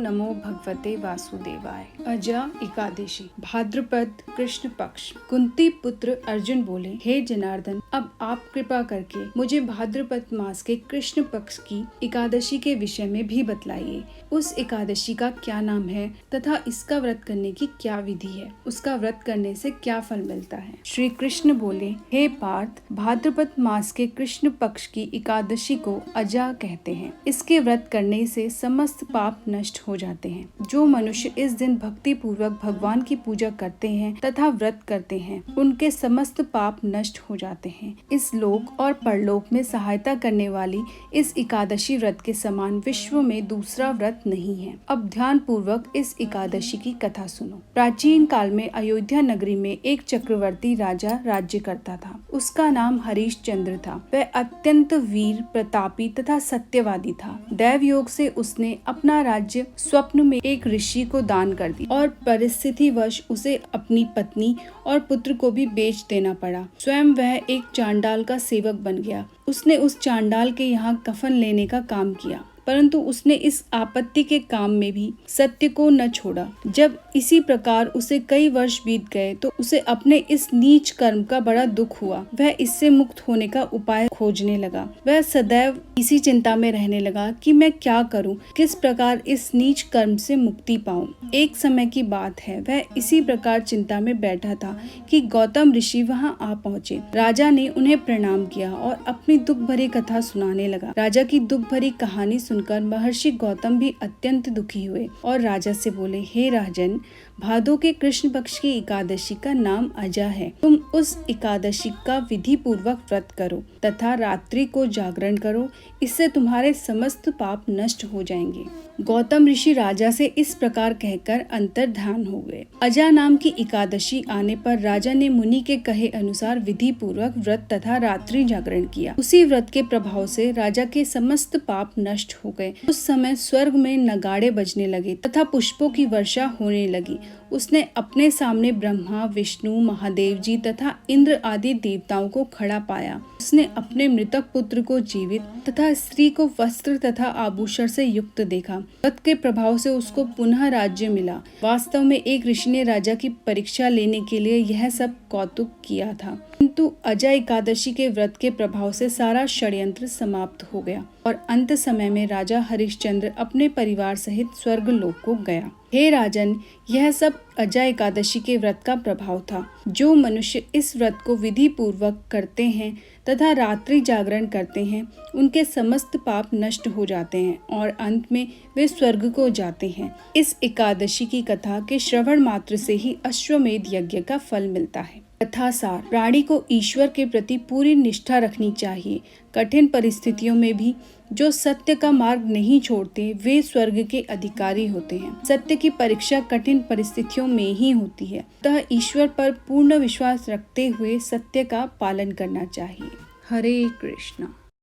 नमो भगवते वासुदेवाय। अजा एकादशी, भाद्रपद कृष्ण पक्ष। कुंती पुत्र अर्जुन बोले, हे जनार्दन, अब आप कृपा करके मुझे भाद्रपद मास के कृष्ण पक्ष की एकादशी के विषय में भी बतलाइए। उस एकादशी का क्या नाम है तथा इसका व्रत करने की क्या विधि है, उसका व्रत करने से क्या फल मिलता है। श्री कृष्ण बोले, हे पार्थ, भाद्रपद मास के कृष्ण पक्ष की एकादशी को अजा कहते हैं। इसके व्रत करने से समस्त पाप नष्ट हो जाते हैं। जो मनुष्य इस दिन भक्ति पूर्वक भगवान की पूजा करते हैं तथा व्रत करते हैं, उनके समस्त पाप नष्ट हो जाते हैं। इस लोक और परलोक में सहायता करने वाली इस एकादशी व्रत के समान विश्व में दूसरा व्रत नहीं है। अब ध्यान पूर्वक इस एकादशी की कथा सुनो। प्राचीन काल में अयोध्या नगरी में एक चक्रवर्ती राजा राज्य करता था। उसका नाम हरिश्चंद्र था। वह अत्यंत वीर, प्रतापी तथा सत्यवादी था। दैव योग से उसने अपना राज्य स्वप्न में एक ऋषि को दान कर दिया और परिस्थितिवश उसे अपनी पत्नी और पुत्र को भी बेच देना पड़ा। स्वयं वह एक चांडाल का सेवक बन गया। उसने उस चांडाल के यहाँ कफन लेने का काम किया, परंतु उसने इस आपत्ति के काम में भी सत्य को न छोड़ा। जब इसी प्रकार उसे कई वर्ष बीत गए तो उसे अपने इस नीच कर्म का बड़ा दुख हुआ। वह इससे मुक्त होने का उपाय खोजने लगा। वह सदैव इसी चिंता में रहने लगा कि मैं क्या करूं, किस प्रकार इस नीच कर्म से मुक्ति पाऊं। एक समय की बात है, वह इसी प्रकार चिंता में बैठा था कि गौतम ऋषि वहां आ पहुँचे। राजा ने उन्हें प्रणाम किया और अपनी दुख भरी कथा सुनाने लगा। राजा की दुख भरी कहानी सुनकर महर्षि गौतम भी अत्यंत दुखी हुए और राजा से बोले, हे राजन, भादो के कृष्ण पक्ष की एकादशी का नाम अजा है। तुम उस एकादशी का विधि पूर्वक व्रत करो तथा रात्रि को जागरण करो। इससे तुम्हारे समस्त पाप नष्ट हो जाएंगे। गौतम ऋषि राजा से इस प्रकार कहकर अंतर्ध्यान हो गए। अजा नाम की एकादशी आने पर राजा ने मुनि के कहे अनुसार विधि पूर्वक व्रत तथा रात्रि जागरण किया। उसी व्रत के प्रभाव से राजा के समस्त पाप नष्ट हो गए। उस समय स्वर्ग में नगाड़े बजने लगे तथा पुष्पों की वर्षा होने लगी। उसने अपने सामने ब्रह्मा, विष्णु, महादेव जी तथा इंद्र आदि देवताओं को खड़ा पाया। उसने अपने मृतक पुत्र को जीवित तथा स्त्री को वस्त्र तथा आभूषण से युक्त देखा। व्रत के प्रभाव से उसको पुनः राज्य मिला। वास्तव में एक ऋषि ने राजा की परीक्षा लेने के लिए यह सब कौतुक किया था, किंतु अजा एकादशी के व्रत के प्रभाव से सारा षड्यंत्र समाप्त हो गया और अंत समय में राजा हरिश्चंद्र अपने परिवार सहित स्वर्ग लोक को गया। हे राजन, यह सब अजा एकादशी के व्रत का प्रभाव था। जो मनुष्य इस व्रत को विधि पूर्वक करते हैं तथा रात्रि जागरण करते हैं, उनके समस्त पाप नष्ट हो जाते हैं और अंत में वे स्वर्ग को जाते हैं। इस एकादशी की कथा के श्रवण मात्र से ही अश्वमेध यज्ञ का फल मिलता है। कथा सार, प्राणी को ईश्वर के प्रति पूरी निष्ठा रखनी चाहिए। कठिन परिस्थितियों में भी जो सत्य का मार्ग नहीं छोड़ते, वे स्वर्ग के अधिकारी होते हैं। सत्य की परीक्षा कठिन परिस्थितियों में ही होती है। अतः ईश्वर पर पूर्ण विश्वास रखते हुए सत्य का पालन करना चाहिए। हरे कृष्णा।